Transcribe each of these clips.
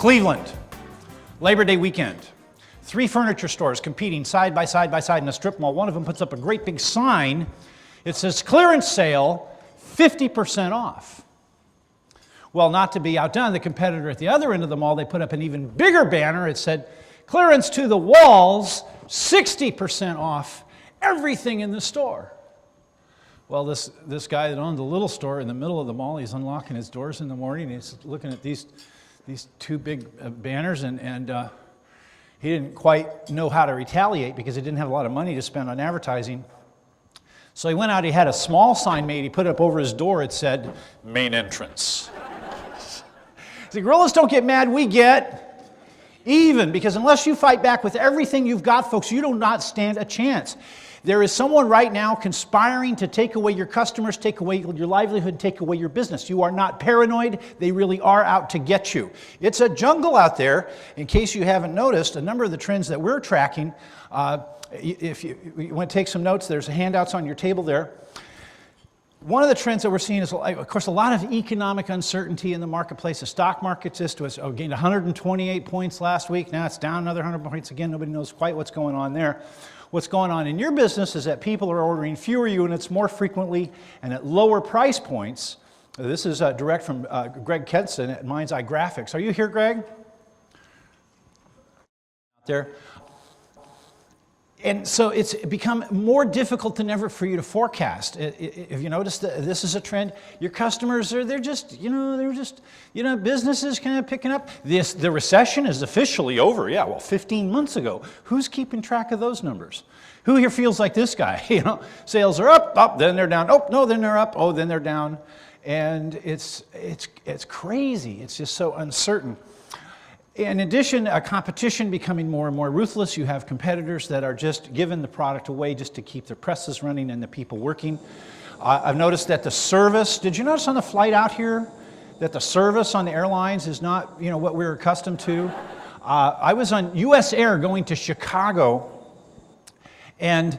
Cleveland, Labor Day weekend. 3 furniture stores competing side by side in a strip mall. One of them puts up a great big sign. It says, clearance sale, 50% off. Well, not to be outdone, the competitor at the other end of the mall, they put up an even bigger banner. It said, clearance to the walls, 60% off everything in the store. Well, this guy that owned the little store in the middle of the mall, he's unlocking his doors in the morning. He's looking at these 2 big banners, and he didn't quite know how to retaliate because he didn't have a lot of money to spend on advertising. So he went out, he had a small sign made, he put it up over his door, it said, main entrance. The Guerrillas don't get mad, we get even, because unless you fight back with everything you've got, folks, you do not stand a chance. There is someone right now conspiring to take away your customers, take away your livelihood, take away your business. You are not paranoid. They really are out to get you. It's a jungle out there. In case you haven't noticed, a number of the trends that we're tracking, if you want to take some notes, there's handouts on your table there. One of the trends that we're seeing is, of course, a lot of economic uncertainty in the marketplace. The stock market just gained 128 points last week. Now it's down another 100 points again. Nobody knows quite what's going on there. What's going on in your business is that people are ordering fewer units more frequently and at lower price points. This is direct from Greg Kenson at Mind's Eye Graphics. Are you here, Greg? Out there. And so it's become more difficult than ever for you to forecast. If you notice that this is a trend, your customers they're just business is kind of picking up. The recession is officially over. Yeah, well, 15 months ago. Who's keeping track of those numbers? Who here feels like this guy? Sales are up, then they're down. Oh, no, then they're up. Oh, then they're down. And it's crazy. It's just so uncertain. In addition, competition becoming more and more ruthless. You have competitors that are just giving the product away just to keep their presses running and the people working. I've noticed that the service, did you notice on the flight out here that the service on the airlines is not what we're accustomed to? I was on US Air going to Chicago, and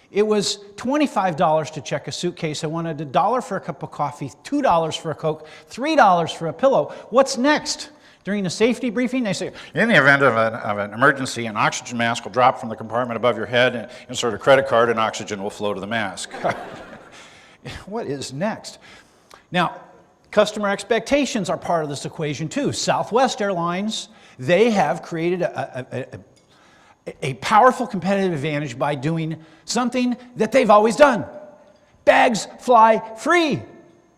it was $25 to check a suitcase. I wanted $1 for a cup of coffee, $2 for a Coke, $3 for a pillow. What's next? During the safety briefing, they say, in the event of an emergency, an oxygen mask will drop from the compartment above your head, and insert a credit card, and oxygen will flow to the mask. What is next? Now, customer expectations are part of this equation too. Southwest Airlines, they have created a powerful competitive advantage by doing something that they've always done. Bags fly free.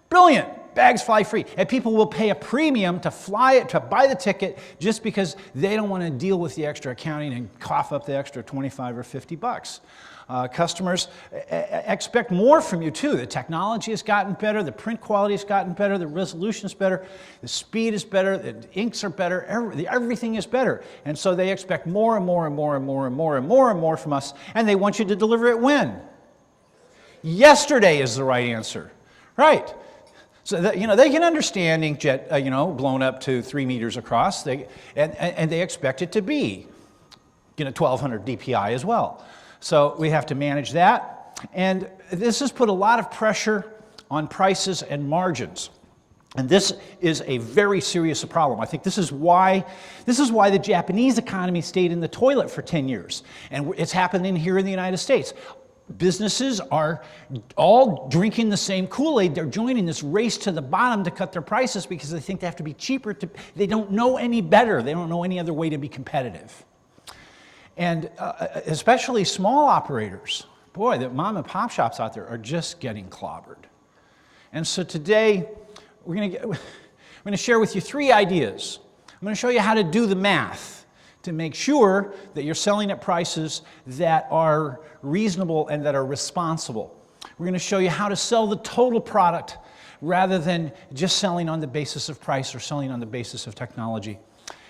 Brilliant. Bags fly free, and people will pay a premium to buy the ticket just because they don't want to deal with the extra accounting and cough up the extra 25 or 50 bucks. Customers expect more from you too. The technology has gotten better, the print quality has gotten better, the resolution is better, the speed is better, the inks are better, everything is better. And so they expect more and more and more and more and more and more and more from us, and they want you to deliver it when? Yesterday is the right answer, right? So that, they can understand inkjet, blown up to 3 meters across, and they expect it to be, 1200 DPI as well. So we have to manage that, and this has put a lot of pressure on prices and margins. And this is a very serious problem. I think this is why the Japanese economy stayed in the toilet for 10 years, and it's happening here in the United States. Businesses are all drinking the same Kool-Aid. They're joining this race to the bottom to cut their prices because they think they have to be cheaper. They don't know any better. They don't know any other way to be competitive. And especially small operators, boy, the mom and pop shops out there are just getting clobbered. And so today, we're going to share with you 3 ideas. I'm going to show you how to do the math to make sure that you're selling at prices that are reasonable and that are responsible. We're going to show you how to sell the total product rather than just selling on the basis of price or selling on the basis of technology.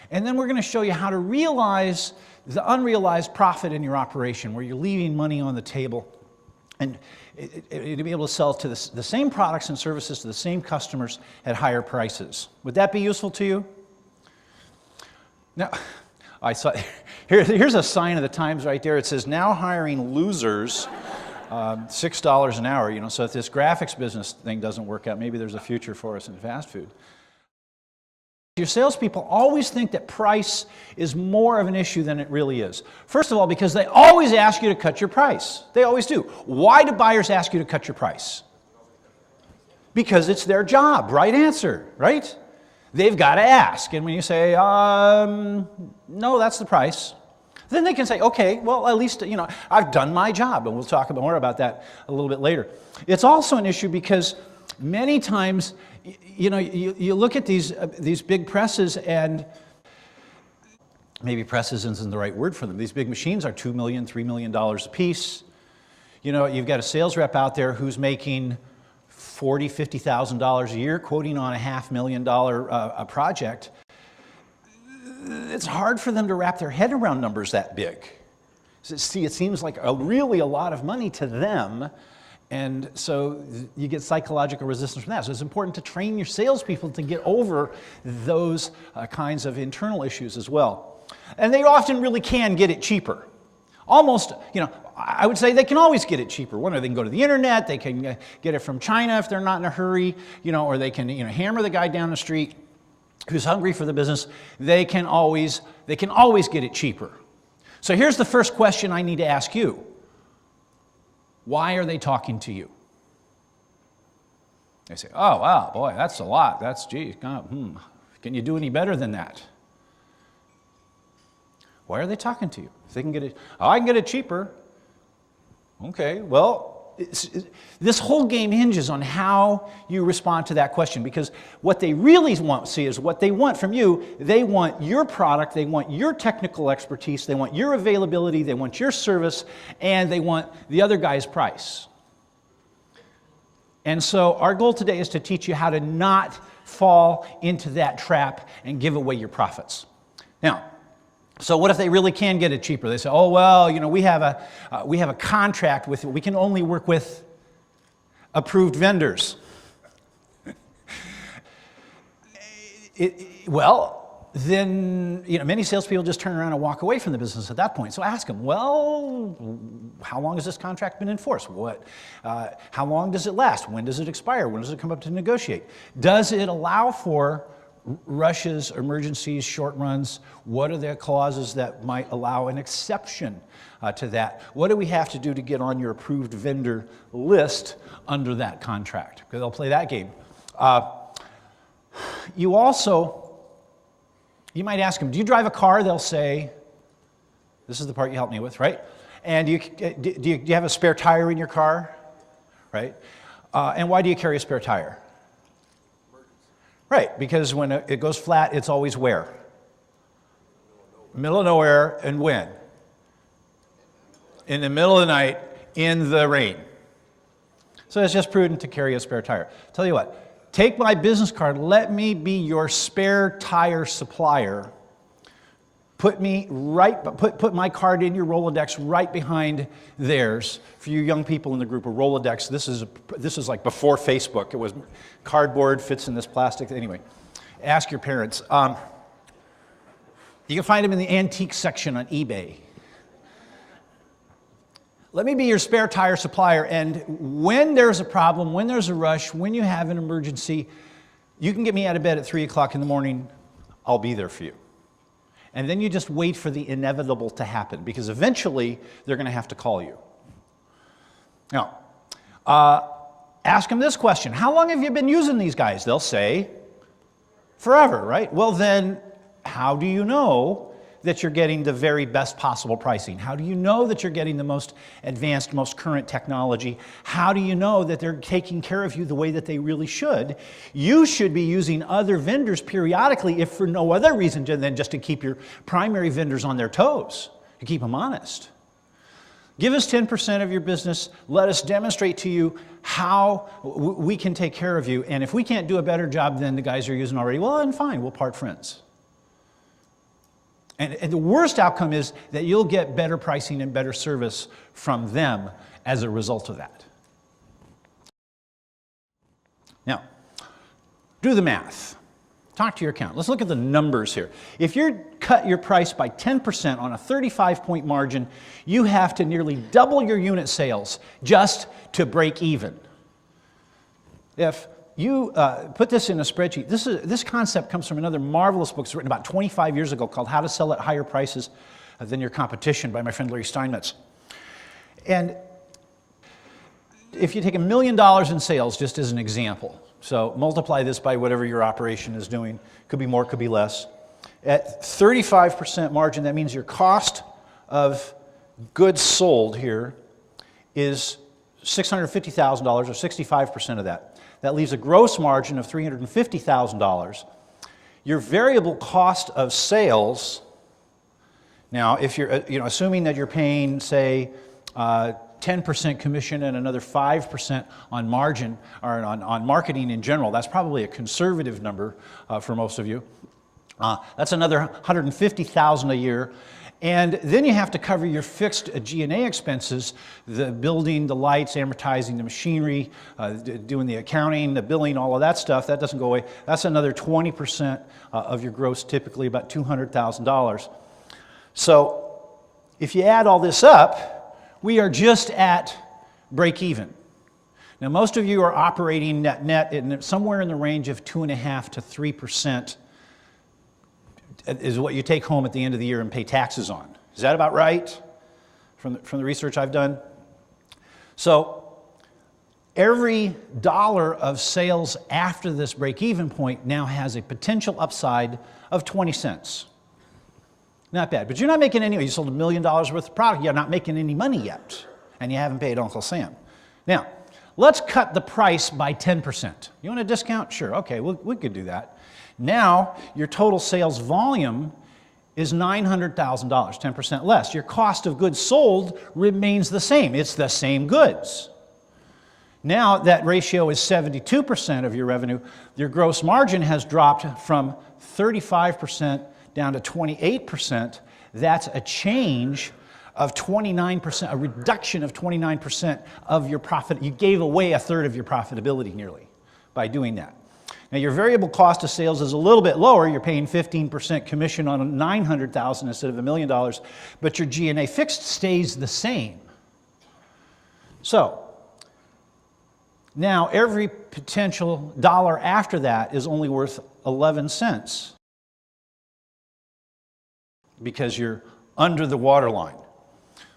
And then we're going to show you how to realize the unrealized profit in your operation, where you're leaving money on the table, and to be able to sell to the same products and services to the same customers at higher prices. Would that be useful to you? Now, I saw here's a sign of the times right there. It says, now hiring losers, $6 an hour. So if this graphics business thing doesn't work out, maybe there's a future for us in fast food. Your salespeople always think that price is more of an issue than it really is. First of all, because they always ask you to cut your price. They always do. Why do buyers ask you to cut your price? Because it's their job. Right answer, right? They've got to ask. And when you say, no, that's the price, then they can say, okay, well, at least, I've done my job. And we'll talk more about that a little bit later. It's also an issue because many times, you look at these big presses, and maybe presses isn't the right word for them. These big machines are $2 million, $3 million a piece. You've got a sales rep out there who's making $40,000, $50,000 a year, quoting on a $500,000 project. It's hard for them to wrap their head around numbers that big. See, it seems like really a lot of money to them. And so you get psychological resistance from that. So it's important to train your salespeople to get over those kinds of internal issues as well. And they often really can get it cheaper. Almost, I would say they can always get it cheaper. They can go to the internet, they can get it from China if they're not in a hurry, or they can, hammer the guy down the street who's hungry for the business. They can always get it cheaper. So here's the first question I need to ask you. Why are they talking to you? They say, oh, wow, boy, that's a lot. That's, geez, can you do any better than that? Why are they talking to you? If they can get it, I can get it cheaper. Okay, well, this whole game hinges on how you respond to that question, because what they really want to see is what they want from you. They want your product, they want your technical expertise, they want your availability, they want your service, and they want the other guy's price. And so our goal today is to teach you how to not fall into that trap and give away your profits. Now, so what if they really can get it cheaper? They say, oh, well, we have a contract with, we can only work with approved vendors. Then many salespeople just turn around and walk away from the business at that point. So ask them, well, how long has this contract been enforced? How long does it last? When does it expire? When does it come up to negotiate? Does it allow for rushes, emergencies, short runs? What are the clauses that might allow an exception to that? What do we have to do to get on your approved vendor list under that contract? Because they'll play that game. You might ask them, do you drive a car? They'll say, this is the part you helped me with, right? And do you have a spare tire in your car? Right? And why do you carry a spare tire? Right, because when it goes flat, it's always where? Middle of nowhere, and when? In the middle of the night, in the rain. So it's just prudent to carry a spare tire. Tell you what, take my business card, let me be your spare tire supplier. Put my card in your Rolodex right behind theirs. For you young people in the group, a Rolodex, this is like before Facebook. It was cardboard, fits in this plastic. Anyway, ask your parents. You can find them in the antique section on eBay. Let me be your spare tire supplier, and when there's a problem, when there's a rush, when you have an emergency, you can get me out of bed at 3 o'clock in the morning, I'll be there for you. And then you just wait for the inevitable to happen, because eventually they're going to have to call you. Now, ask them this question. How long have you been using these guys? They'll say, forever, right? Well, then, how do you know that you're getting the very best possible pricing? How do you know that you're getting the most advanced, most current technology? How do you know that they're taking care of you the way that they really should? You should be using other vendors periodically, if for no other reason than just to keep your primary vendors on their toes, to keep them honest. Give us 10% of your business. Let us demonstrate to you how we can take care of you. And if we can't do a better job than the guys you're using already, well, then fine, we'll part friends. And the worst outcome is that you'll get better pricing and better service from them as a result of that. Now, do the math. Talk to your accountant. Let's look at the numbers here. If you cut your price by 10% on a 35-point margin, you have to nearly double your unit sales just to break even. If you put this in a spreadsheet. This concept comes from another marvelous book. It's written about 25 years ago called How to Sell at Higher Prices Than Your Competition by my friend Larry Steinmetz. And if you take $1 million in sales, just as an example, so multiply this by whatever your operation is doing, could be more, could be less. At 35% margin, that means your cost of goods sold here is $650,000 or 65% of that. That leaves a gross margin of $350,000. Your variable cost of sales, now if you're assuming that you're paying, say, 10% commission and another 5% on margin, or on marketing in general, that's probably a conservative number for most of you. That's another $150,000 a year. And then you have to cover your fixed G&A expenses, the building, the lights, amortizing the machinery, doing the accounting, the billing, all of that stuff. That doesn't go away. That's another 20% of your gross, typically about $200,000. So if you add all this up, we are just at break even. Now most of you are operating net in somewhere in the range of 2.5% to 3%. Is what you take home at the end of the year and pay taxes on. Is that about right from the research I've done? So every dollar of sales after this break-even point now has a potential upside of 20 cents. Not bad, but you're not making any, you sold $1 million worth of product, you're not making any money yet, and you haven't paid Uncle Sam. Now, let's cut the price by 10%. You want a discount? Sure, okay, we could do that. Now, your total sales volume is $900,000, 10% less. Your cost of goods sold remains the same. It's the same goods. Now that ratio is 72% of your revenue. Your gross margin has dropped from 35% down to 28%. That's a change of 29%, a reduction of 29% of your profit. You gave away a third of your profitability nearly by doing that. Now your variable cost of sales is a little bit lower. You're paying 15% commission on $900,000 instead of $1 million, but your G&A fixed stays the same. So now every potential dollar after that is only worth 11 cents because you're under the waterline.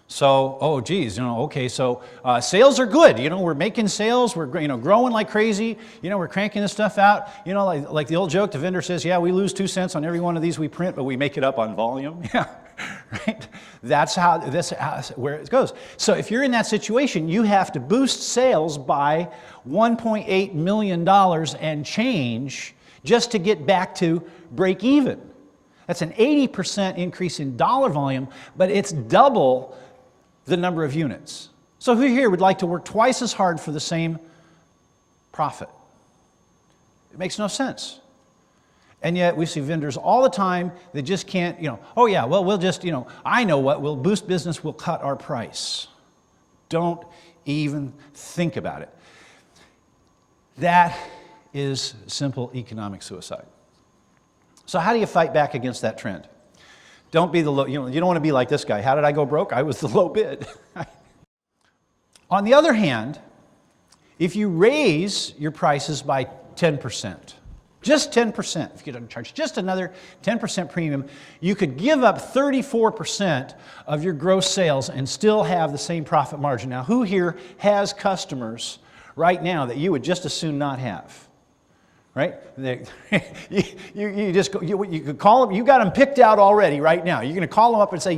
So, oh geez, okay, so sales are good. We're making sales, we're growing like crazy, we're cranking this stuff out. Like the old joke, the vendor says, yeah, we lose 2 cents on every one of these we print, but we make it up on volume. Yeah, right? That's where it goes. So if you're in that situation, you have to boost sales by $1.8 million and change just to get back to break even. That's an 80% increase in dollar volume, but it's double the number of units. So who here would like to work twice as hard for the same profit? It makes no sense. And yet we see vendors all the time that just can't, oh yeah, well, we'll just, I know what, we'll boost business, we'll cut our price. Don't even think about it. That is simple economic suicide. So how do you fight back against that trend? Don't be the low, you don't want to be like this guy. How did I go broke? I was the low bid. On the other hand, if you raise your prices by 10%, just 10%, if you don't charge just another 10% premium, you could give up 34% of your gross sales and still have the same profit margin. Now, who here has customers right now that you would just as soon not have? Right? You just go, you could call them, you got them picked out already right now. You're going to call them up and say,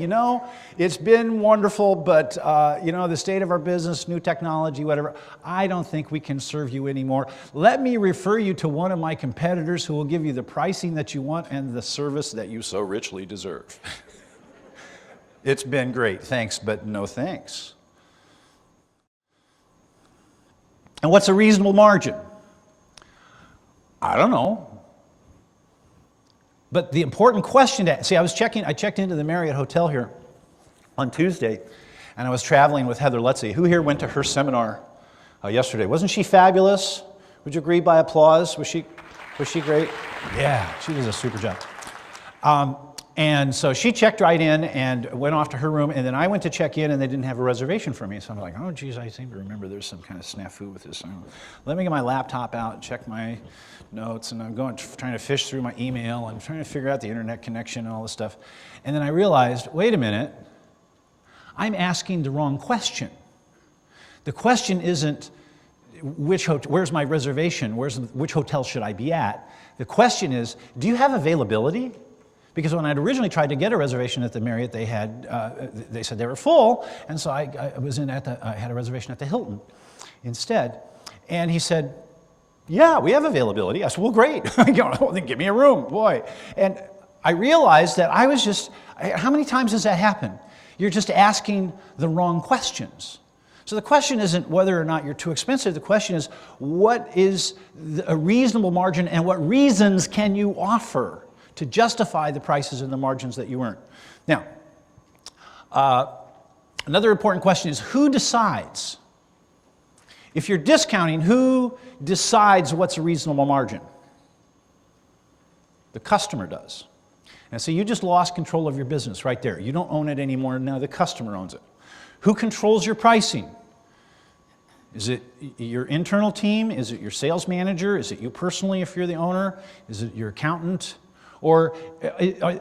it's been wonderful, but the state of our business, new technology, whatever, I don't think we can serve you anymore. Let me refer you to one of my competitors who will give you the pricing that you want and the service that you so richly deserve. It's been great, thanks, but no thanks. And what's a reasonable margin? I don't know. But the important question I checked into the Marriott Hotel here on Tuesday, and I was traveling with Heather Lutzy. Who here went to her seminar yesterday? Wasn't she fabulous? Would you agree by applause? Was she great? Yeah, she was a super job. And so she checked right in and went off to her room, and then I went to check in and they didn't have a reservation for me. So I'm like, oh geez, I seem to remember there's some kind of snafu with this. So let me get my laptop out and check my notes, and I'm trying to fish through my email and trying to figure out the internet connection and all this stuff. And then I realized, wait a minute, I'm asking the wrong question. The question isn't where's my reservation, which hotel should I be at? The question is, do you have availability? Because when I'd originally tried to get a reservation at the Marriott, they said they were full, and so I had a reservation at the Hilton instead. And he said, yeah, we have availability. I said, well, great. Well, then give me a room, boy. And I realized that how many times does that happen? You're just asking the wrong questions. So the question isn't whether or not you're too expensive. The question is, what is a reasonable margin and what reasons can you offer to justify the prices and the margins that you earn? Now, another important question is, who decides? If you're discounting, who decides what's a reasonable margin? The customer does. And so you just lost control of your business right there. You don't own it anymore, now the customer owns it. Who controls your pricing? Is it your internal team? Is it your sales manager? Is it you personally if you're the owner? Is it your accountant? Or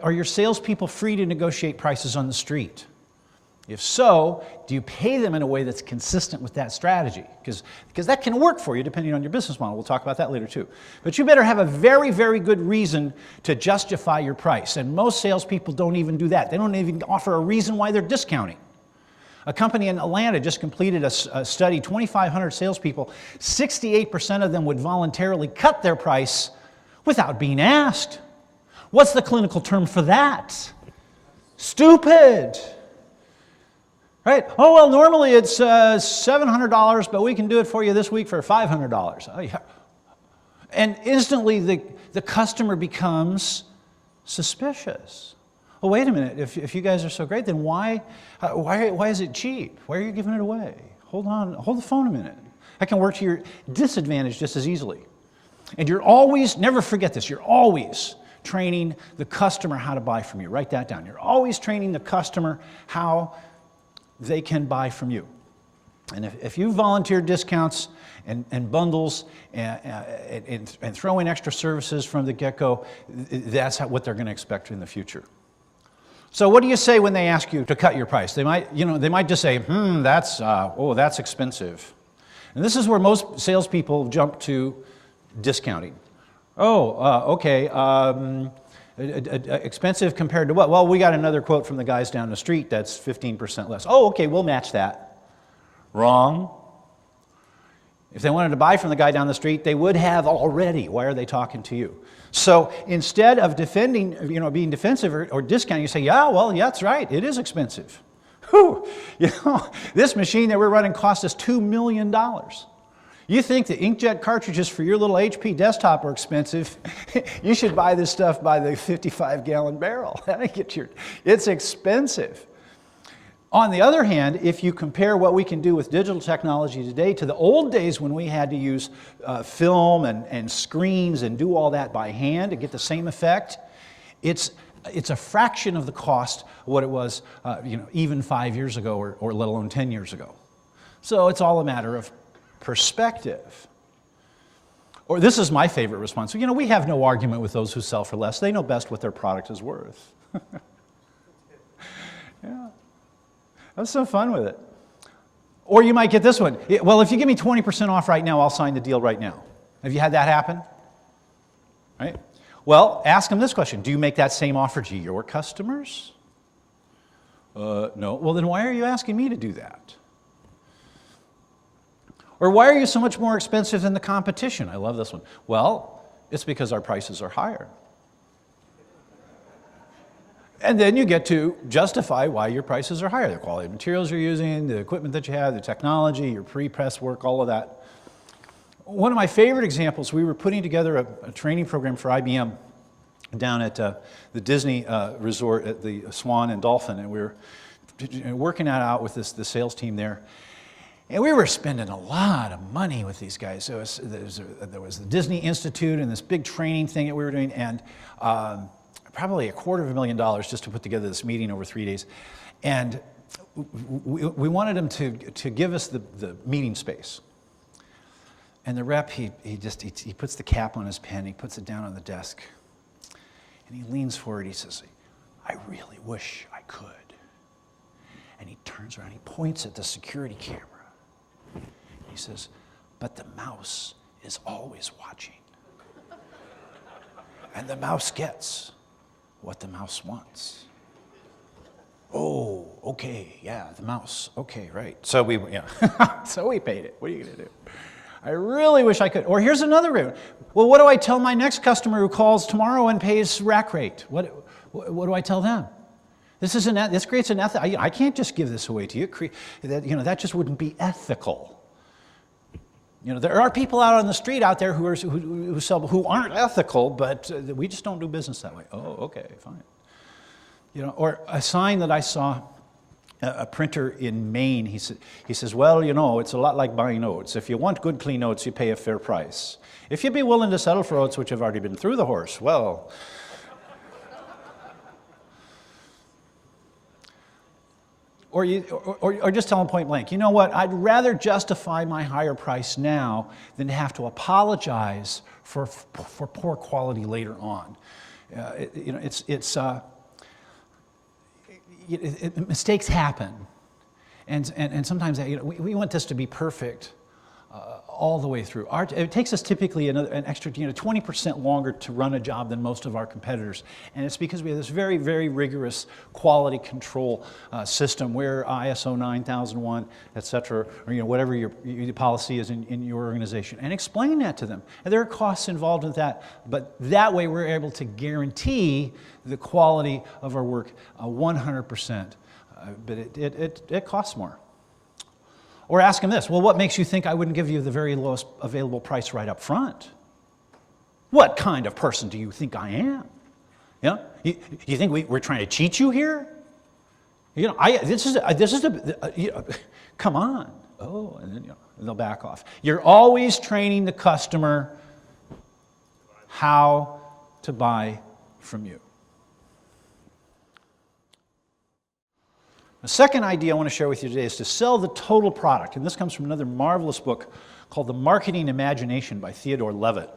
are your salespeople free to negotiate prices on the street? If so, do you pay them in a way that's consistent with that strategy? Because that can work for you depending on your business model. We'll talk about that later too. But you better have a very, very good reason to justify your price. And most salespeople don't even do that. They don't even offer a reason why they're discounting. A company in Atlanta just completed a study, 2,500 salespeople, 68% of them would voluntarily cut their price without being asked. What's the clinical term for that? Stupid. Right? Oh, well, normally it's $700, but we can do it for you this week for $500. Oh, yeah. And instantly the customer becomes suspicious. Well, wait a minute. If you guys are so great, then why is it cheap? Why are you giving it away? Hold on. Hold the phone a minute. That can work to your disadvantage just as easily. And you're always, never forget this, you're always training the customer how to buy from you. Write that down. You're always training the customer how they can buy from you. And if you volunteer discounts and bundles and throw in extra services from the get-go, that's what they're going to expect in the future. So what do you say when they ask you to cut your price? They might just say, that's expensive. And this is where most salespeople jump to discounting. Okay. Expensive compared to what? Well, we got another quote from the guys down the street that's 15% less. Oh, okay, we'll match that. Wrong. If they wanted to buy from the guy down the street, they would have already. Why are they talking to you? So instead of defending, being defensive or discounting, you say, yeah, that's right, it is expensive. Whew, this machine that we're running cost us $2 million. You think the inkjet cartridges for your little HP desktop are expensive, you should buy this stuff by the 55-gallon barrel. It's expensive. On the other hand, if you compare what we can do with digital technology today to the old days when we had to use film and screens and do all that by hand to get the same effect, it's a fraction of the cost of what it was even 5 years ago or let alone 10 years ago. So it's all a matter of perspective. Or this is my favorite response. We have no argument with those who sell for less. They know best what their product is worth. Yeah. Have some fun with it. Or you might get this one. Well, if you give me 20% off right now, I'll sign the deal right now. Have you had that happen? Right? Well, ask them this question. Do you make that same offer to your customers? No. Well, then why are you asking me to do that? Or why are you so much more expensive than the competition? I love this one. Well, it's because our prices are higher. And then you get to justify why your prices are higher. The quality of materials you're using, the equipment that you have, the technology, your pre-press work, all of that. One of my favorite examples, we were putting together a training program for IBM down at the Disney resort at the Swan and Dolphin, and we were working that out with the sales team there. And we were spending a lot of money with these guys. There was the Disney Institute and this big training thing that we were doing, and probably $250,000 just to put together this meeting over 3 days. And we wanted him to give us the meeting space. And the rep, he puts the cap on his pen, he puts it down on the desk, and he leans forward, he says, I really wish I could. And he turns around, he points at the security camera. He says, but the mouse is always watching. And the mouse gets what the mouse wants. Oh, okay, yeah, the mouse. Okay, right. So we paid it. What are you going to do? I really wish I could. Or here's another route. Well, what do I tell my next customer who calls tomorrow and pays rack rate? What do I tell them? This creates an ethic. I can't just give this away to you. That just wouldn't be ethical. There are people out on the street out there who aren't ethical, but we just don't do business that way. Oh, okay, fine. Or a sign that I saw, a printer in Maine, he says, well, it's a lot like buying oats. If you want good, clean oats, you pay a fair price. If you'd be willing to settle for oats which have already been through the horse, well... Or just tell them point blank, you know what, I'd rather justify my higher price now than to have to apologize for poor quality later on. Mistakes happen. And sometimes we want this to be perfect all the way through. It takes us typically an extra 20% longer to run a job than most of our competitors. And it's because we have this very, very rigorous quality control system where ISO 9001, et cetera, or whatever your policy is in your organization. And explain that to them. And there are costs involved with that, but that way we're able to guarantee the quality of our work 100%. But it costs more. Or ask them this, well, what makes you think I wouldn't give you the very lowest available price right up front? What kind of person do you think I am? You think we're trying to cheat you here? Come on. Oh, and then they'll back off. You're always training the customer how to buy from you. The second idea I want to share with you today is to sell the total product. And this comes from another marvelous book called The Marketing Imagination by Theodore Levitt.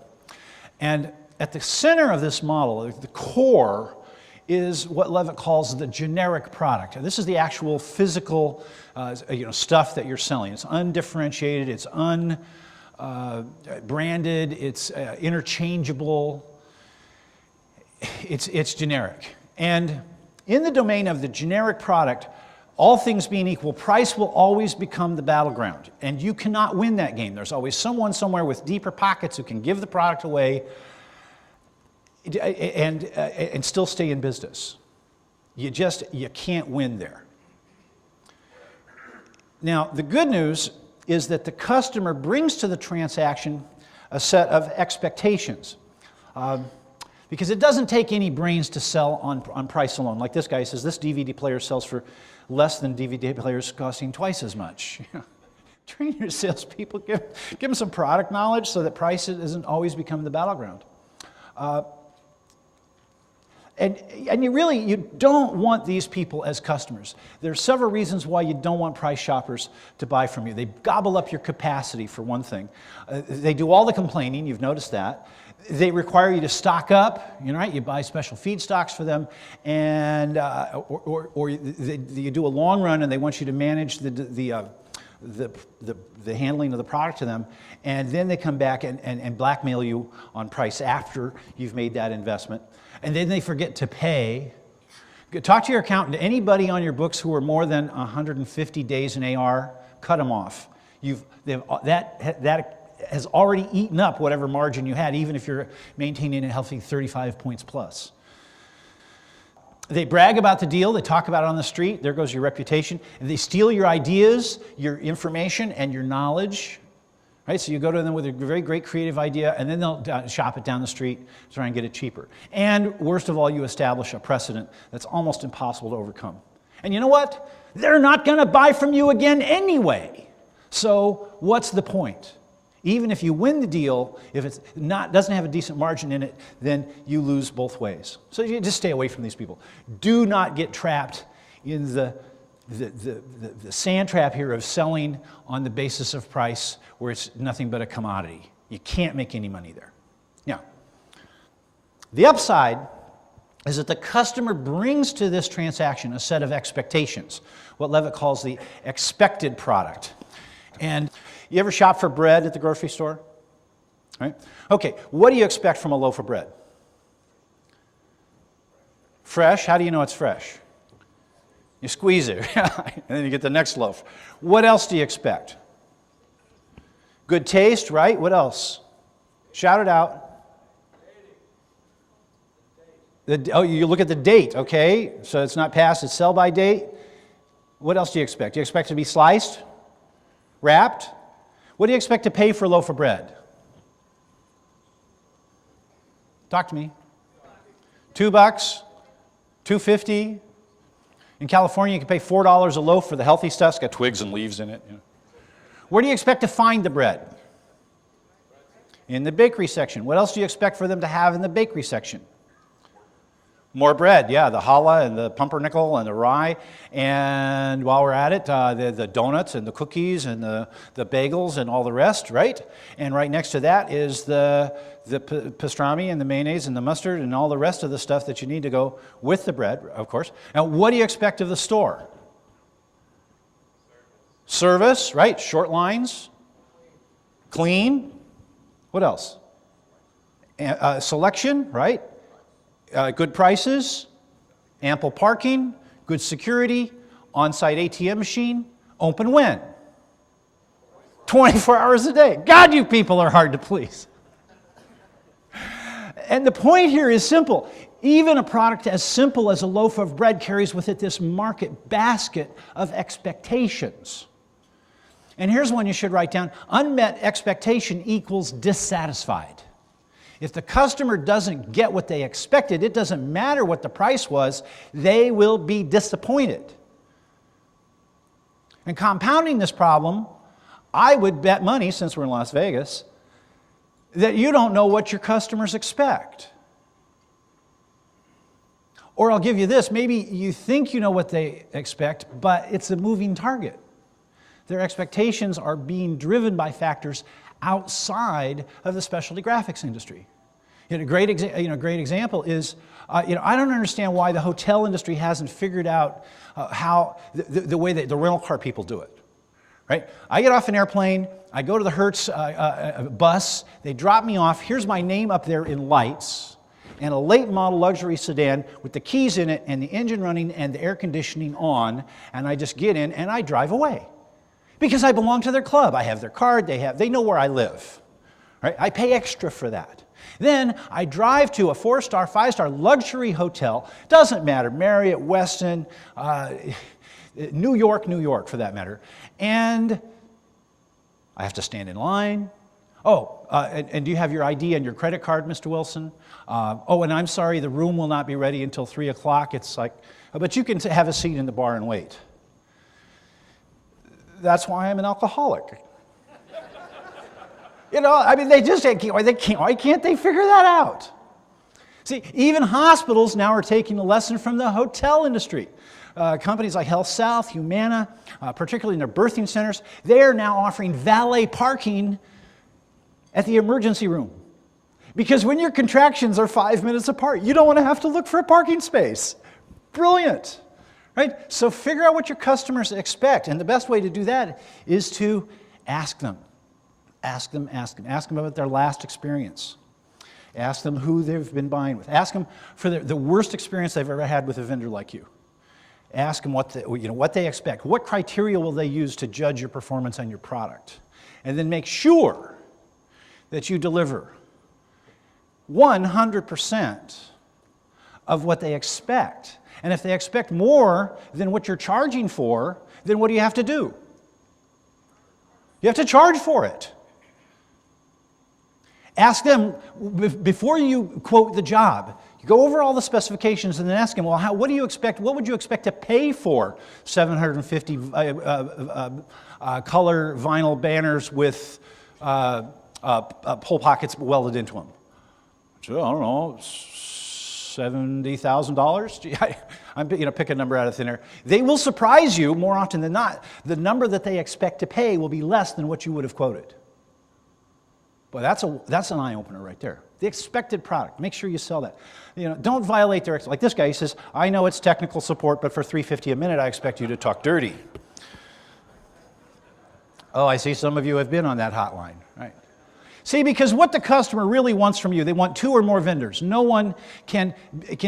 And at the center of this model, the core, is what Levitt calls the generic product. And this is the actual physical stuff that you're selling. It's undifferentiated, it's unbranded, it's interchangeable, it's generic. And in the domain of the generic product, all things being equal, price will always become the battleground. And you cannot win that game. There's always someone somewhere with deeper pockets who can give the product away and still stay in business. You can't win there. Now, the good news is that the customer brings to the transaction a set of expectations. Because it doesn't take any brains to sell on price alone. Like this guy says, this DVD player sells for less than DVD players costing twice as much. Train your salespeople, give them some product knowledge so that price doesn't always become the battleground. And you don't want these people as customers. There are several reasons why you don't want price shoppers to buy from you. They gobble up your capacity, for one thing. They do all the complaining, you've noticed that. They require you to stock up, you buy special feedstocks for them, and or you do a long run and they want you to manage the handling of the product to them, and then they come back and blackmail you on price after you've made that investment, and then they forget to pay. Talk to your accountant. Anybody on your books who are more than 150 days in AR, cut them off. That has already eaten up whatever margin you had, even if you're maintaining a healthy 35 points plus. They brag about the deal, they talk about it on the street, there goes your reputation. And they steal your ideas, your information, and your knowledge. Right? So you go to them with a very great creative idea, and then they'll shop it down the street, try and get it cheaper. And worst of all, you establish a precedent that's almost impossible to overcome. And you know what? They're not going to buy from you again anyway. So what's the point? Even if you win the deal, if it doesn't have a decent margin in it, then you lose both ways. So you just stay away from these people. Do not get trapped in the sand trap here of selling on the basis of price where it's nothing but a commodity. You can't make any money there. Now, the upside is that the customer brings to this transaction a set of expectations, what Levitt calls the expected product. And you ever shop for bread at the grocery store? Right? Okay, what do you expect from a loaf of bread? Fresh? How do you know it's fresh? You squeeze it, and then you get the next loaf. What else do you expect? Good taste, right? What else? Shout it out. You look at the date, okay? So it's not past, it's sell by date. What else do you expect? Do you expect it to be sliced? Wrapped? What do you expect to pay for a loaf of bread? Talk to me. $2, $2.50. In California, you can pay $4 a loaf for the healthy stuff. It's got twigs and leaves in it. You know. Where do you expect to find the bread? In the bakery section. What else do you expect for them to have in the bakery section? More bread, yeah, the challah and the pumpernickel and the rye. And while we're at it, the donuts and the cookies and the bagels and all the rest, right? And right next to that is the pastrami and the mayonnaise and the mustard and all the rest of the stuff that you need to go with the bread, of course. Now, what do you expect of the store? Service, right? Short lines. Clean. What else? Selection, right? Good prices, ample parking, good security, on-site ATM machine, open when? 24 hours a day. God, you people are hard to please. And the point here is simple. Even a product as simple as a loaf of bread carries with it this market basket of expectations. And here's one you should write down. Unmet expectation equals dissatisfied. If the customer doesn't get what they expected, it doesn't matter what the price was, they will be disappointed. And compounding this problem, I would bet money, since we're in Las Vegas, that you don't know what your customers expect. Or I'll give you this, maybe you think you know what they expect, but it's a moving target. Their expectations are being driven by factors outside of the specialty graphics industry. A great example is, I don't understand why the hotel industry hasn't figured out how the way that the rental car people do it. Right? I get off an airplane, I go to the Hertz bus, they drop me off, here's my name up there in lights, and a late model luxury sedan with the keys in it and the engine running and the air conditioning on, and I just get in and I drive away. Because I belong to their club. I have their card, they know where I live. Right? I pay extra for that. Then I drive to a 4-star, 5-star luxury hotel, doesn't matter, Marriott, Westin, New York for that matter, and I have to stand in line. And do you have your ID and your credit card, Mr. Wilson? And I'm sorry, the room will not be ready until 3 o'clock. It's like, but you can have a seat in the bar and wait. That's why I'm an alcoholic. They just can't. Why can't they figure that out? See, even hospitals now are taking a lesson from the hotel industry. Companies like Health South, Humana, particularly in their birthing centers, they are now offering valet parking at the emergency room. Because when your contractions are 5 minutes apart, you don't want to have to look for a parking space. Brilliant. Right? So figure out what your customers expect. And the best way to do that is to ask them. Ask them about their last experience. Ask them who they've been buying with. Ask them for the worst experience they've ever had with a vendor like you. Ask them what they expect. What criteria will they use to judge your performance on your product? And then make sure that you deliver 100% of what they expect. And if they expect more than what you're charging for, then what do you have to do? You have to charge for it. Ask them, before you quote the job, you go over all the specifications and then ask them, well, what do you expect? What would you expect to pay for 750 color vinyl banners with pole pockets welded into them? So, I don't know, $70,000? I'm pick a number out of thin air. They will surprise you more often than not. The number that they expect to pay will be less than what you would have quoted. Boy, that's an eye-opener right there. The expected product. Make sure you sell that. Don't violate their like this guy. He says, "I know it's technical support, but for $3.50 a minute, I expect you to talk dirty." Oh, I see some of you have been on that hotline, right? See, because what the customer really wants from you, they want 2 or more vendors. No one can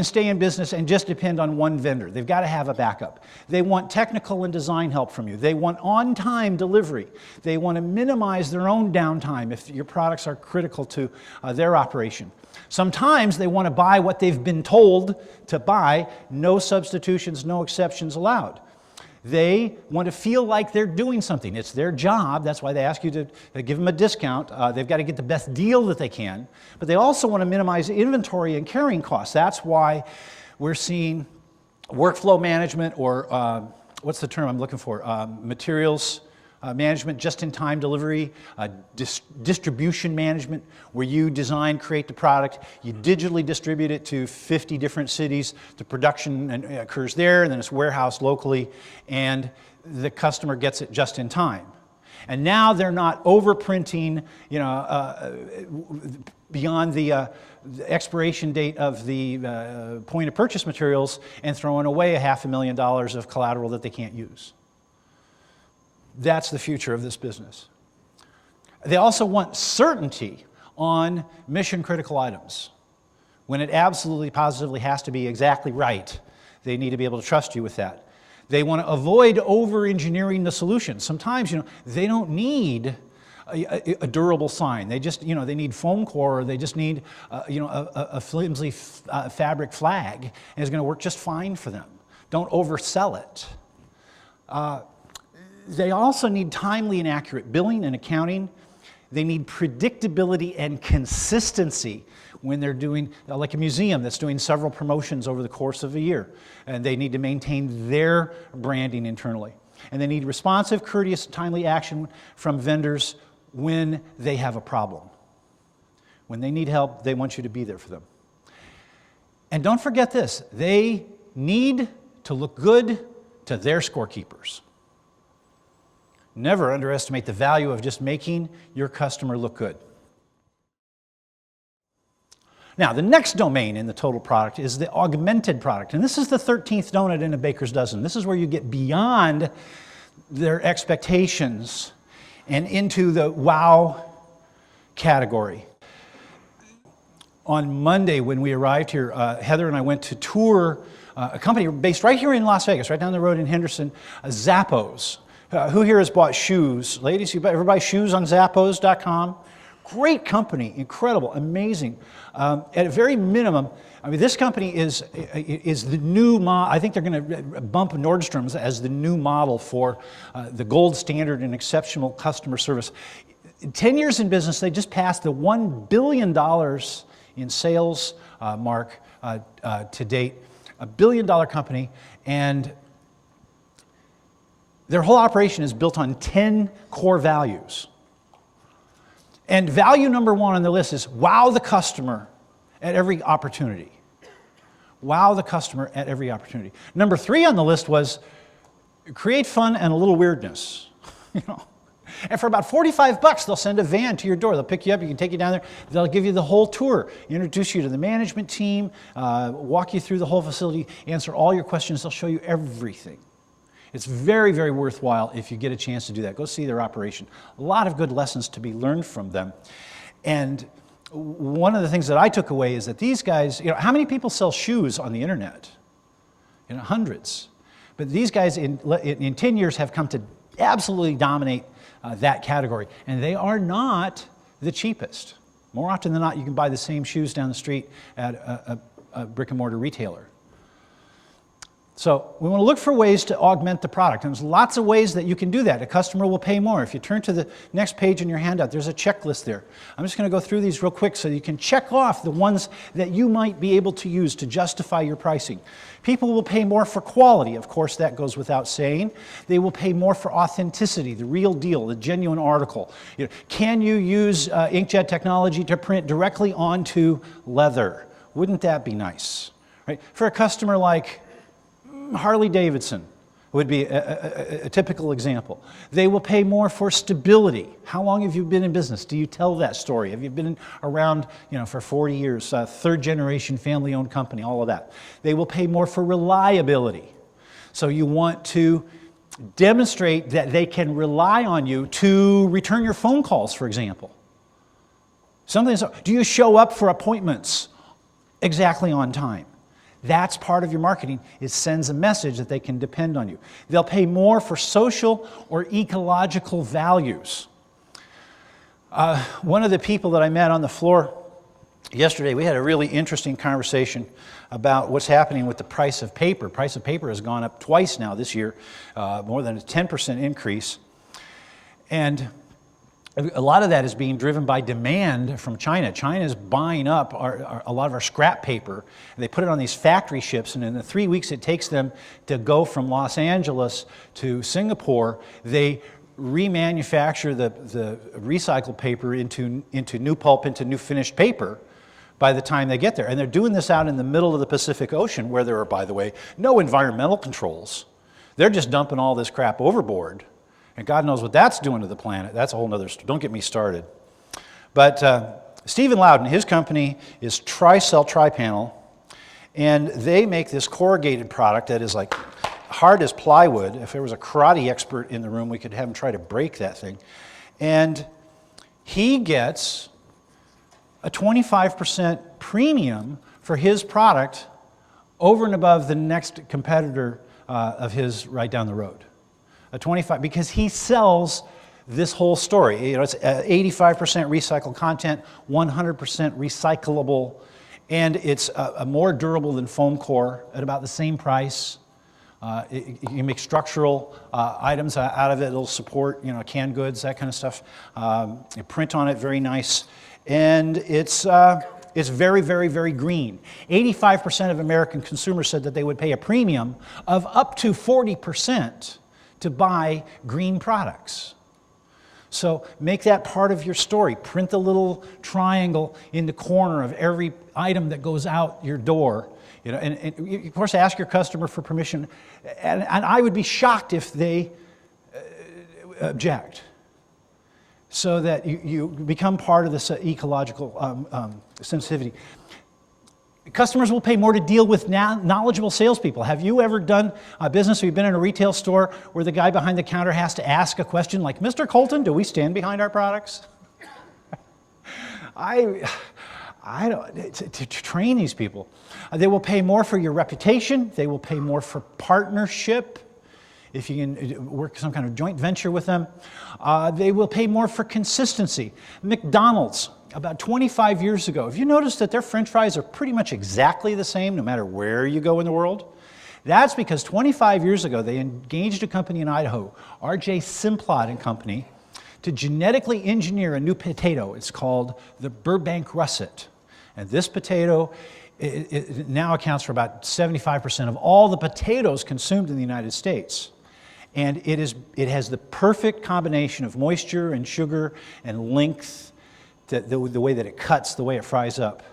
stay in business and just depend on one vendor. They've got to have a backup. They want technical and design help from you. They want on-time delivery. They want to minimize their own downtime if your products are critical to their operation. Sometimes they want to buy what they've been told to buy, no substitutions, no exceptions allowed. They want to feel like they're doing something. It's their job. That's why they ask you to give them a discount. They've got to get the best deal that they can. But they also want to minimize inventory and carrying costs. That's why we're seeing workflow management, or what's the term I'm looking for? Materials management, just-in-time delivery, distribution management, where you design, create the product, you digitally distribute it to 50 different cities, the production occurs there, and then it's warehoused locally, and the customer gets it just in time. And now they're not overprinting, beyond the expiration date of the point of purchase materials and throwing away $500,000 of collateral that they can't use. That's the future of this business. They also want certainty on mission-critical items. When it absolutely, positively has to be exactly right, they need to be able to trust you with that. They want to avoid over-engineering the solution. Sometimes, they don't need a durable sign. They just, they need foam core, or they just need, a flimsy fabric flag, and it's going to work just fine for them. Don't oversell it. They also need timely and accurate billing and accounting. They need predictability and consistency when they're doing, like a museum that's doing several promotions over the course of a year. And they need to maintain their branding internally. And they need responsive, courteous, timely action from vendors when they have a problem. When they need help, they want you to be there for them. And don't forget this, they need to look good to their scorekeepers. Never underestimate the value of just making your customer look good. Now, the next domain in the total product is the augmented product. And this is the 13th donut in a baker's dozen. This is where you get beyond their expectations and into the wow category. On Monday, when we arrived here, Heather and I went to tour a company based right here in Las Vegas, right down the road in Henderson, Zappos. Who here has bought shoes? Ladies, you ever buy shoes on Zappos.com? Great company, incredible, amazing. At a very minimum, this company is the new model. I think they're going to bump Nordstrom's as the new model for the gold standard and exceptional customer service. 10 years in business, they just passed the $1 billion in sales mark to date. $1 billion company, and their whole operation is built on 10 core values. And value number 1 on the list is wow the customer at every opportunity. Wow the customer at every opportunity. Number 3 on the list was create fun and a little weirdness. And for about $45, they'll send a van to your door. They'll pick you up, you can take you down there. They'll give you the whole tour, introduce you to the management team, walk you through the whole facility, answer all your questions. They'll show you everything. It's very, very worthwhile if you get a chance to do that. Go see their operation. A lot of good lessons to be learned from them. And one of the things that I took away is that these guys, how many people sell shoes on the internet? Hundreds. But these guys in 10 years have come to absolutely dominate that category. And they are not the cheapest. More often than not, you can buy the same shoes down the street at a brick and mortar retailer. So we want to look for ways to augment the product. And there's lots of ways that you can do that. A customer will pay more. If you turn to the next page in your handout, there's a checklist there. I'm just going to go through these real quick so you can check off the ones that you might be able to use to justify your pricing. People will pay more for quality. Of course, that goes without saying. They will pay more for authenticity, the real deal, the genuine article. Can you use inkjet technology to print directly onto leather? Wouldn't that be nice? Right? For a customer like Harley Davidson would be a typical example. They will pay more for stability. How long have you been in business? Do you tell that story? Have you been around for 40 years, third generation family-owned company, all of that. They will pay more for reliability. So you want to demonstrate that they can rely on you to return your phone calls, for example. Do you show up for appointments exactly on time? That's part of your marketing. It sends a message that they can depend on you. They'll pay more for social or ecological values. One of the people that I met on the floor yesterday, we had a really interesting conversation about what's happening with the price of paper. Price of paper has gone up twice now this year, more than a 10% increase. And a lot of that is being driven by demand from China. China is buying up a lot of our scrap paper, and they put it on these factory ships, and in the 3 weeks it takes them to go from Los Angeles to Singapore, they remanufacture the recycled paper into new pulp, into new finished paper by the time they get there. And they're doing this out in the middle of the Pacific Ocean, where there are, by the way, no environmental controls. They're just dumping all this crap overboard. And God knows what that's doing to the planet. That's a whole nother story. Don't get me started. But Stephen Loudon, his company is Tri-Cell Tri-Panel, and they make this corrugated product that is like hard as plywood. If there was a karate expert in the room, we could have him try to break that thing. And he gets a 25% premium for his product over and above the next competitor of his right down the road. A 25, because he sells this whole story. It's 85% recycled content, 100% recyclable, and it's more durable than foam core at about the same price. You can make structural items out of it. It'll support canned goods, that kind of stuff. You print on it, very nice, and it's very, very, very green. 85% of American consumers said that they would pay a premium of up to 40% to buy green products. So make that part of your story. Print the little triangle in the corner of every item that goes out your door. And of course, ask your customer for permission. And I would be shocked if they object. So that you become part of this ecological sensitivity. Customers will pay more to deal with knowledgeable salespeople. Have you ever done a business, or you've been in a retail store where the guy behind the counter has to ask a question like, Mr. Colton, do we stand behind our products? I don't, to train these people. They will pay more for your reputation. They will pay more for partnership. If you can work some kind of joint venture with them. They will pay more for consistency. McDonald's, about 25 years ago, have you noticed that their French fries are pretty much exactly the same no matter where you go in the world? That's because 25 years ago, they engaged a company in Idaho, R.J. Simplot and Company, to genetically engineer a new potato. It's called the Burbank Russet. And this potato it now accounts for about 75% of all the potatoes consumed in the United States. And it has the perfect combination of moisture and sugar and length, the way that it cuts, the way it fries up.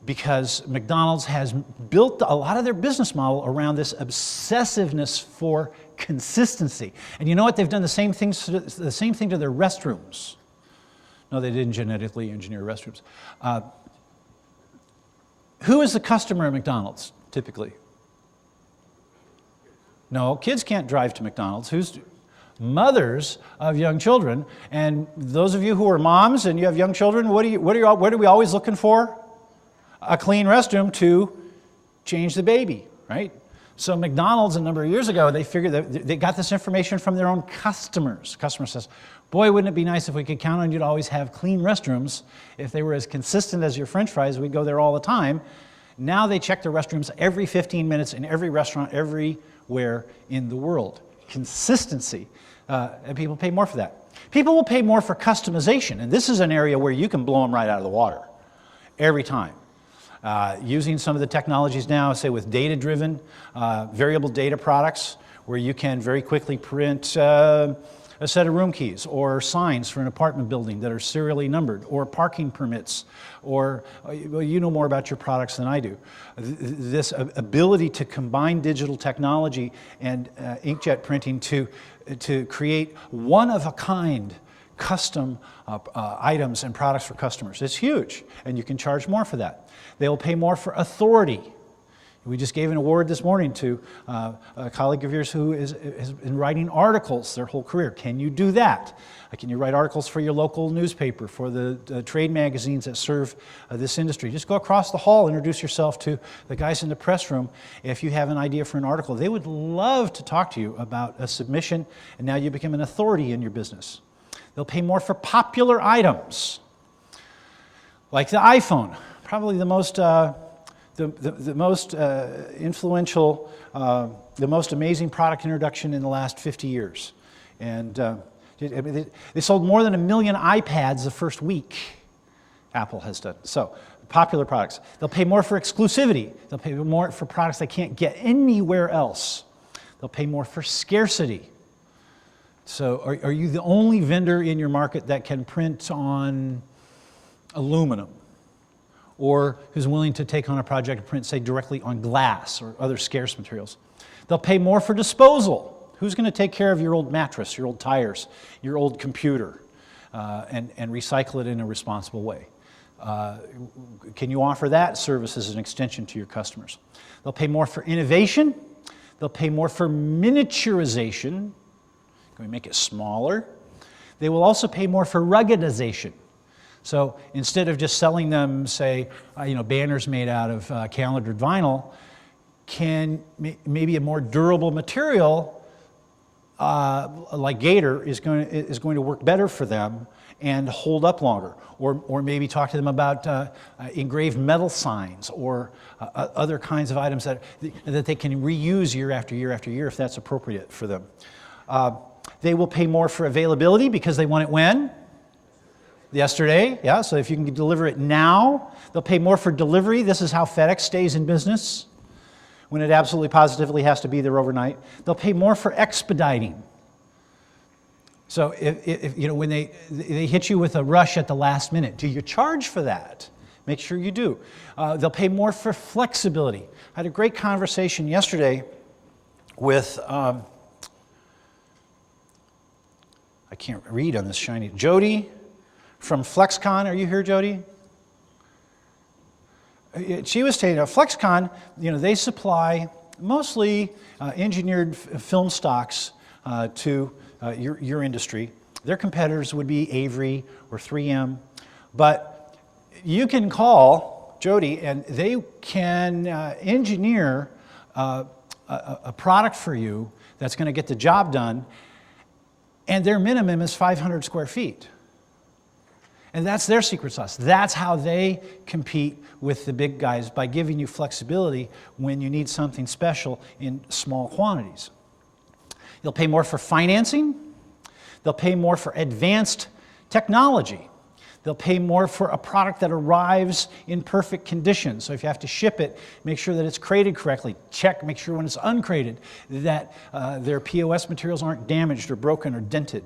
Because McDonald's has built a lot of their business model around this obsessiveness for consistency. And you know what? They've done the same thing to their restrooms. No, they didn't genetically engineer restrooms. Who is the customer at McDonald's, typically? No, kids can't drive to McDonald's. Who's mothers of young children? And those of you who are moms and you have young children, what are we always looking for? A clean restroom to change the baby, right? So McDonald's a number of years ago, they figured that they got this information from their own customers. Customer says, boy, wouldn't it be nice if we could count on you to always have clean restrooms. If they were as consistent as your French fries, we'd go there all the time. Now they check their restrooms every 15 minutes in every restaurant everywhere in the world. Consistency. And people pay more for that. People will pay more for customization, and this is an area where you can blow them right out of the water every time. Using some of the technologies now, say with data-driven, variable data products, where you can very quickly print a set of room keys or signs for an apartment building that are serially numbered, or parking permits, or well, you know more about your products than I do. This ability to combine digital technology and inkjet printing to create one-of-a-kind custom items and products for customers. It's huge, and you can charge more for that. They'll pay more for authority. We just gave an award this morning to a colleague of yours who has been writing articles their whole career. Can you do that? Can you write articles for your local newspaper, for the trade magazines that serve this industry? Just go across the hall, introduce yourself to the guys in the press room. If you have an idea for an article, they would love to talk to you about a submission, and now you become an authority in your business. They'll pay more for popular items, like the iPhone, probably the most influential, the most amazing product introduction in the last 50 years. And they sold more than 1 million iPads the first week, Apple has done. So, popular products. They'll pay more for exclusivity. They'll pay more for products they can't get anywhere else. They'll pay more for scarcity. So, are you the only vendor in your market that can print on aluminum? Or who's willing to take on a project to print, say, directly on glass or other scarce materials. They'll pay more for disposal. Who's going to take care of your old mattress, your old tires, your old computer, and recycle it in a responsible way? Can you offer that service as an extension to your customers? They'll pay more for innovation. They'll pay more for miniaturization. Can we make it smaller? They will also pay more for ruggedization. So instead of just selling them, say, banners made out of calendared vinyl, maybe a more durable material like Gator is going to work better for them and hold up longer. Or maybe talk to them about engraved metal signs or other kinds of items that they can reuse year after year after year if that's appropriate for them. They will pay more for availability because they want it when? Yesterday, yeah, so if you can deliver it now. They'll pay more for delivery. This is how FedEx stays in business when it absolutely positively has to be there overnight. They'll pay more for expediting. So if when they hit you with a rush at the last minute, do you charge for that? Make sure you do. They'll pay more for flexibility. I had a great conversation yesterday with, I can't read on this shiny, Jody from Flexcon. Are you here, Jody? She was saying, Flexcon, they supply mostly engineered film stocks to your industry. Their competitors would be Avery or 3M. But you can call Jody and they can engineer a product for you that's going to get the job done, and their minimum is 500 square feet. And that's their secret sauce. That's how they compete with the big guys, by giving you flexibility when you need something special in small quantities. They'll pay more for financing. They'll pay more for advanced technology. They'll pay more for a product that arrives in perfect condition. So if you have to ship it, make sure that it's crated correctly. Make sure when it's uncrated that their POS materials aren't damaged or broken or dented.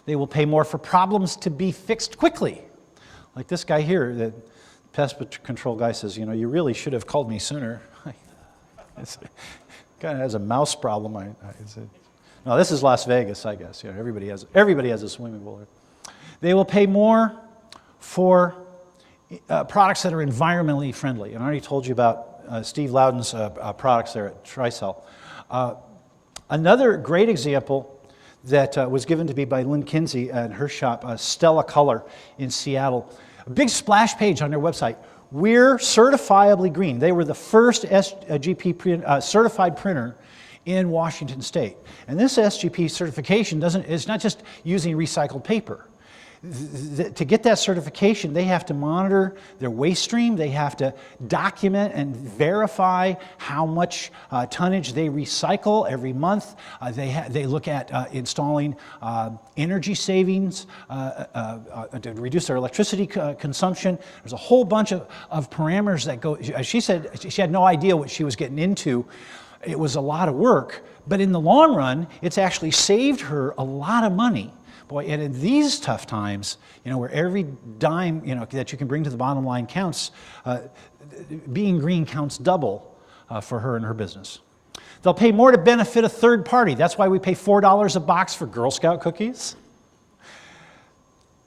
They will pay more for problems to be fixed quickly. Like this guy here, the pest control guy says, you really should have called me sooner. It kind of has a mouse problem. No, this is Las Vegas, I guess. Everybody has a swimming pool here. They will pay more for products that are environmentally friendly. And I already told you about Steve Loudon's products there at Tricell. Another great example that was given to me by Lynn Kinsey and her shop, Stella Color in Seattle. A big splash page on their website. We're certifiably green. They were the first SGP certified printer in Washington State. And this SGP certification is not just using recycled paper. To get that certification, they have to monitor their waste stream. They have to document and verify how much tonnage they recycle every month. They look at installing energy savings to reduce their electricity consumption. There's a whole bunch of parameters that go. She said she had no idea what she was getting into. It was a lot of work, but in the long run, it's actually saved her a lot of money. Boy, and in these tough times, where every dime, that you can bring to the bottom line counts, being green counts double for her and her business. They'll pay more to benefit a third party. That's why we pay $4 a box for Girl Scout cookies.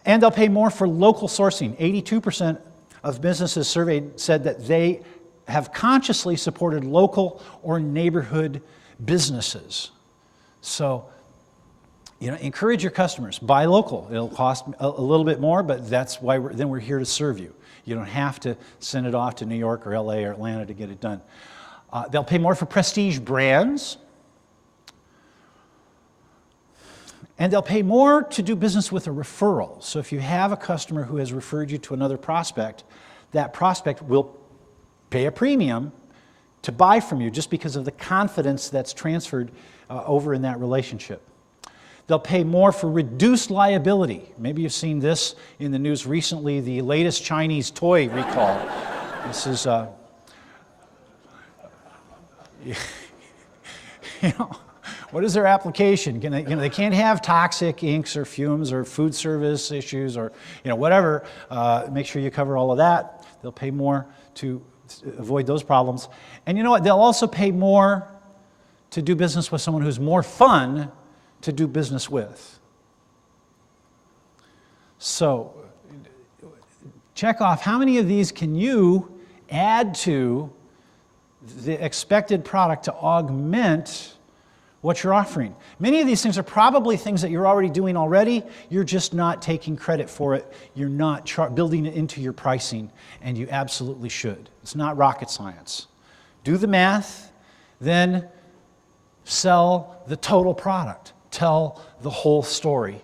And they'll pay more for local sourcing. 82% of businesses surveyed said that they have consciously supported local or neighborhood businesses. So, encourage your customers. Buy local. It'll cost a little bit more, but that's why we're here to serve you. You don't have to send it off to New York or LA or Atlanta to get it done. They'll pay more for prestige brands. And they'll pay more to do business with a referral. So if you have a customer who has referred you to another prospect, that prospect will pay a premium to buy from you just because of the confidence that's transferred over in that relationship. They'll pay more for reduced liability. Maybe you've seen this in the news recently, the latest Chinese toy recall. This is, what is their application? They can't have toxic inks or fumes or food service issues or whatever. Make sure you cover all of that. They'll pay more to avoid those problems. And you know what? They'll also pay more to do business with someone who's more fun to do business with. So check off how many of these can you add to the expected product to augment what you're offering. Many of these things are probably things that you're already doing already. You're just not taking credit for it. You're not building it into your pricing, and you absolutely should. It's not rocket science. Do the math, then sell the total product. Tell the whole story.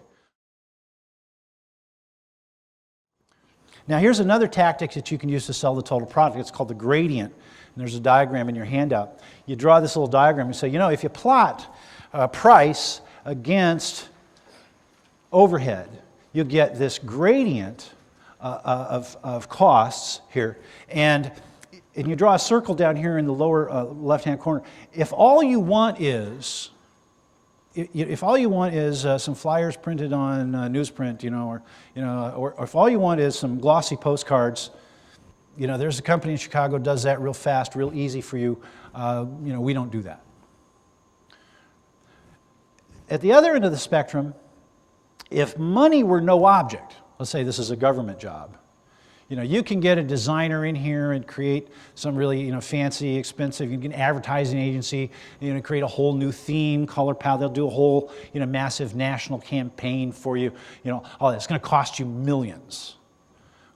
Now here's another tactic that you can use to sell the total product. It's called the gradient. And there's a diagram in your handout. You draw this little diagram and say, if you plot price against overhead, you'll get this gradient of costs here. And you draw a circle down here in the lower left-hand corner. If all you want is some flyers printed on newsprint, or if all you want is some glossy postcards, there's a company in Chicago does that real fast, real easy for you. We don't do that. At the other end of the spectrum, if money were no object, let's say this is a government job, you can get a designer in here and create some really, fancy, expensive, you can get an advertising agency, create a whole new theme, color palette. They'll do a whole, massive national campaign for you. It's going to cost you millions.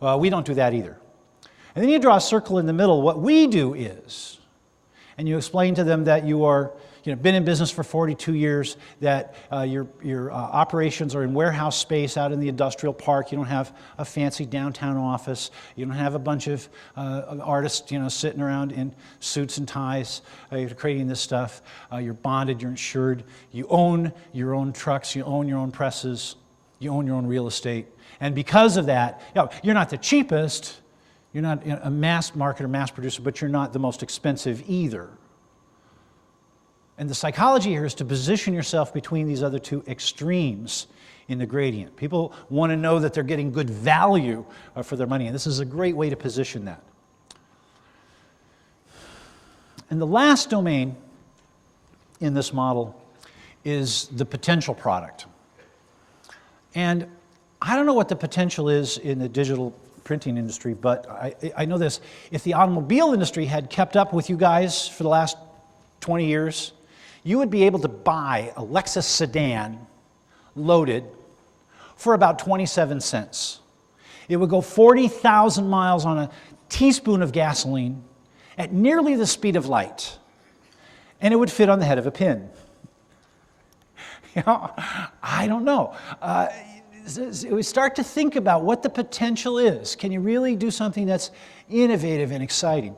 Well, we don't do that either. And then you draw a circle in the middle. What we do is, and you explain to them that you are, been in business for 42 years, that your operations are in warehouse space out in the industrial park. You don't have a fancy downtown office. You don't have a bunch of artists, sitting around in suits and ties. You're creating this stuff. You're bonded. You're insured. You own your own trucks. You own your own presses. You own your own real estate. And because of that, you're not the cheapest. You're not a mass market or mass producer, but you're not the most expensive either. And the psychology here is to position yourself between these other two extremes in the gradient. People want to know that they're getting good value for their money, and this is a great way to position that. And the last domain in this model is the potential product. And I don't know what the potential is in the digital printing industry, but I know this. If the automobile industry had kept up with you guys for the last 20 years, you would be able to buy a Lexus sedan loaded for about 27 cents. It would go 40,000 miles on a teaspoon of gasoline at nearly the speed of light, and it would fit on the head of a pin. I don't know. we start to think about what the potential is. Can you really do something that's innovative and exciting?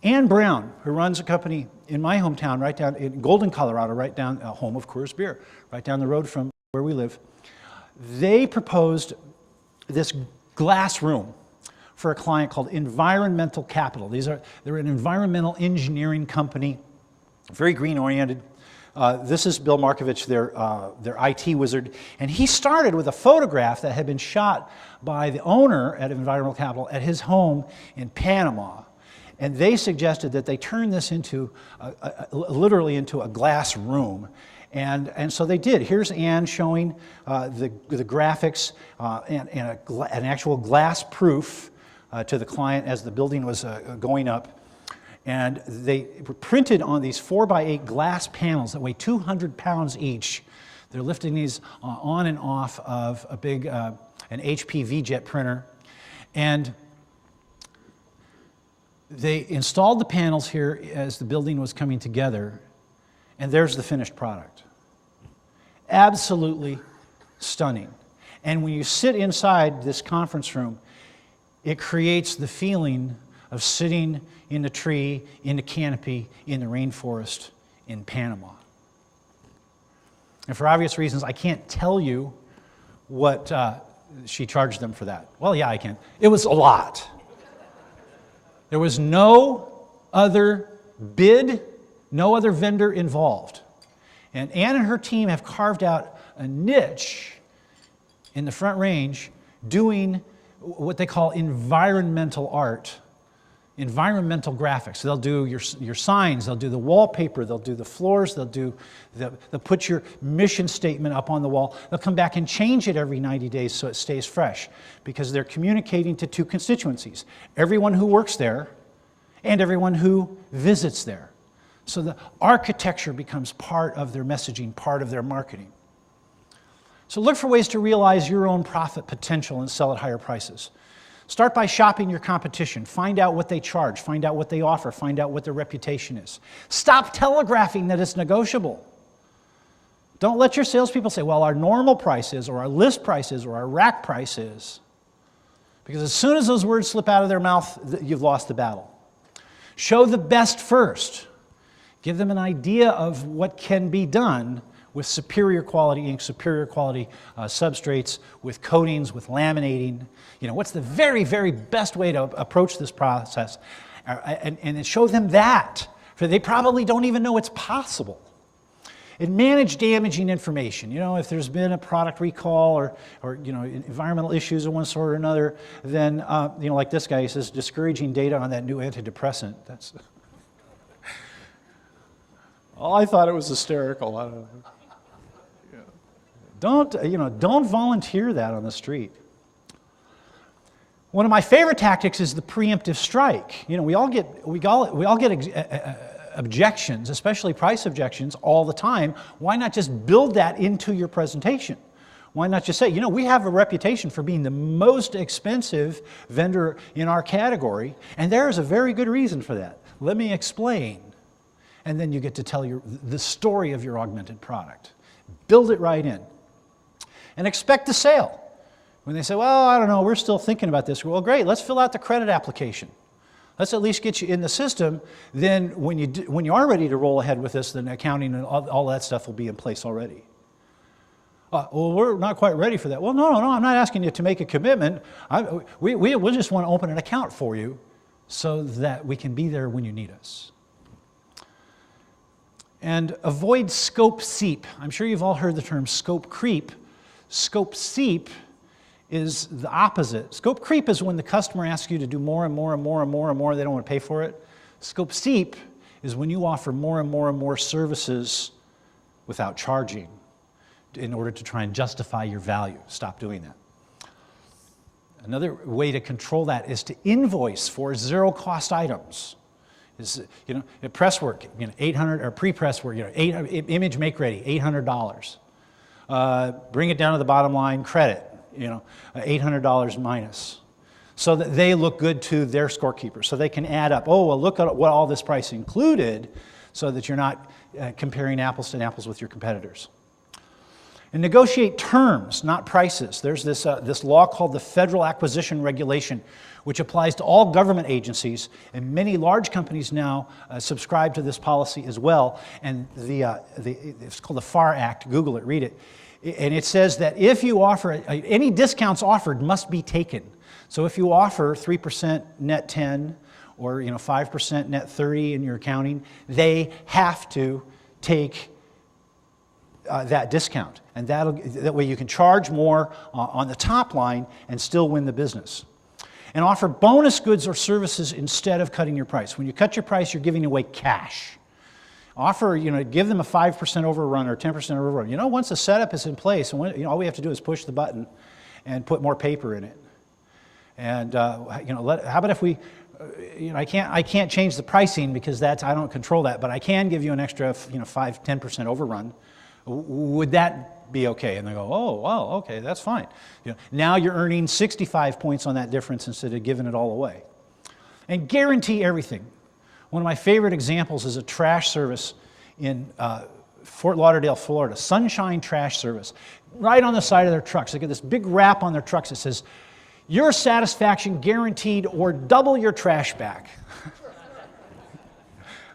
Ann Brown, who runs a company in my hometown, right down in Golden, Colorado, right down, home of Coors Beer, right down the road from where we live, they proposed this glass room for a client called Environmental Capital. They're an environmental engineering company, very green-oriented. This is Bill Markovich, their IT wizard, and he started with a photograph that had been shot by the owner at Environmental Capital at his home in Panama. And they suggested that they turn this into, literally into a glass room. And so they did. Here's Ann showing the graphics and an actual glass proof to the client as the building was going up. And they were printed on these 4x8 glass panels that weigh 200 pounds each. They're lifting these on and off of a big, an HP V-Jet printer. And they installed the panels here as the building was coming together, and there's the finished product. Absolutely stunning. And when you sit inside this conference room, it creates the feeling of sitting in a tree, in a canopy, in the rainforest in Panama. And for obvious reasons, I can't tell you what she charged them for that. Well, yeah, I can. It was a lot. There was no other bid, no other vendor involved. And Ann and her team have carved out a niche in the Front Range doing what they call environmental art, environmental graphics. They'll do your signs, they'll do the wallpaper, they'll do the floors, they'll put your mission statement up on the wall. They'll come back and change it every 90 days so it stays fresh, because they're communicating to two constituencies: everyone who works there and everyone who visits there. So the architecture becomes part of their messaging, part of their marketing. So look for ways to realize your own profit potential and sell at higher prices. Start by shopping your competition. Find out what they charge. Find out what they offer. Find out what their reputation is. Stop telegraphing that it's negotiable. Don't let your salespeople say, well, our normal price is, or our list price is, or our rack price is. Because as soon as those words slip out of their mouth, you've lost the battle. Show the best first. Give them an idea of what can be done with superior quality ink, superior quality substrates, with coatings, with laminating. You know, what's the very, very best way to approach this process? And show them that, for they probably don't even know it's possible. And manage damaging information. You know, if there's been a product recall or you know, environmental issues of one sort or another, then, you know, like this guy, he says, discouraging data on that new antidepressant. That's... Oh, I thought it was hysterical. I don't know. Don't volunteer that on the street. One of my favorite tactics is the preemptive strike. You know, we all get objections, especially price objections, all the time. Why not just build that into your presentation? Why not just say, you know, we have a reputation for being the most expensive vendor in our category, and there is a very good reason for that. Let me explain. And then you get to tell the story of your augmented product. Build it right in. And expect the sale. When they say, well, I don't know, we're still thinking about this. Well, great, let's fill out the credit application. Let's at least get you in the system. Then when you are ready to roll ahead with this, then accounting and all that stuff will be in place already. Well, we're not quite ready for that. Well, no, I'm not asking you to make a commitment. We'll just want to open an account for you so that we can be there when you need us. And avoid scope seep. I'm sure you've all heard the term scope creep. Scope seep is the opposite. Scope creep is when the customer asks you to do more and more and more and more and more, they don't want to pay for it. Scope seep is when you offer more and more and more services without charging in order to try and justify your value. Stop doing that. Another way to control that is to invoice for zero-cost items. Is, you know, press work, you know, $800, or pre-press work, you know, image make ready, $800. Bring it down to the bottom line, credit, you know, $800 minus. So that they look good to their scorekeeper. So they can add up, oh, well, look at what all this price included, so that you're not comparing apples to apples with your competitors. And negotiate terms, not prices. There's this law called the Federal Acquisition Regulation, which applies to all government agencies, and many large companies now subscribe to this policy as well. And it's called the FAR Act. Google it, read it. And it says that if you offer, any discounts offered must be taken. So if you offer 3% net 10, or 5% net 30 in your accounting, they have to take that discount. And that way you can charge more on the top line and still win the business. And offer bonus goods or services instead of cutting your price. When you cut your price, you're giving away cash. Offer, give them a 5% overrun or 10% overrun. Once the setup is in place, and all we have to do is push the button and put more paper in it. And how about if we, I can't change the pricing because I don't control that, but I can give you an extra, 5-10% overrun. Would that be okay? And they go, oh, wow, okay, that's fine. Now you're earning 65 points on that difference instead of giving it all away. And guarantee everything. One of my favorite examples is a trash service in Fort Lauderdale, Florida, Sunshine Trash Service. Right on the side of their trucks, they get this big wrap on their trucks that says, "Your satisfaction guaranteed or double your trash back."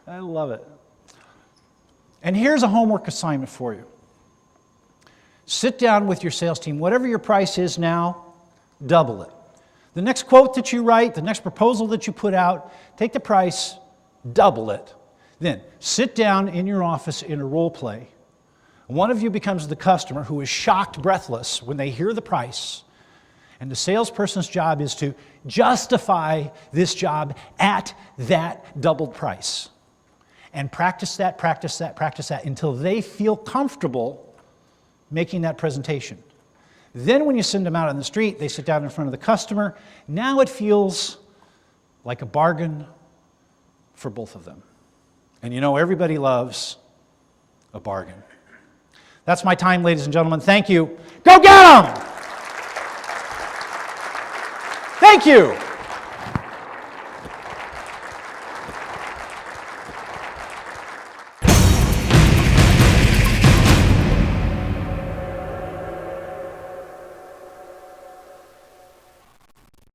I love it. And here's a homework assignment for you. Sit down with your sales team. Whatever your price is now, double it. The next quote that you write, the next proposal that you put out, take the price, double it. Then sit down in your office in a role play. One of you becomes the customer who is shocked breathless when they hear the price. And the salesperson's job is to justify this job at that doubled price. And practice that until they feel comfortable making that presentation. Then when you send them out on the street, they sit down in front of the customer. Now it feels like a bargain for both of them. And everybody loves a bargain. That's my time, ladies and gentlemen. Thank you. Go get them! Thank you.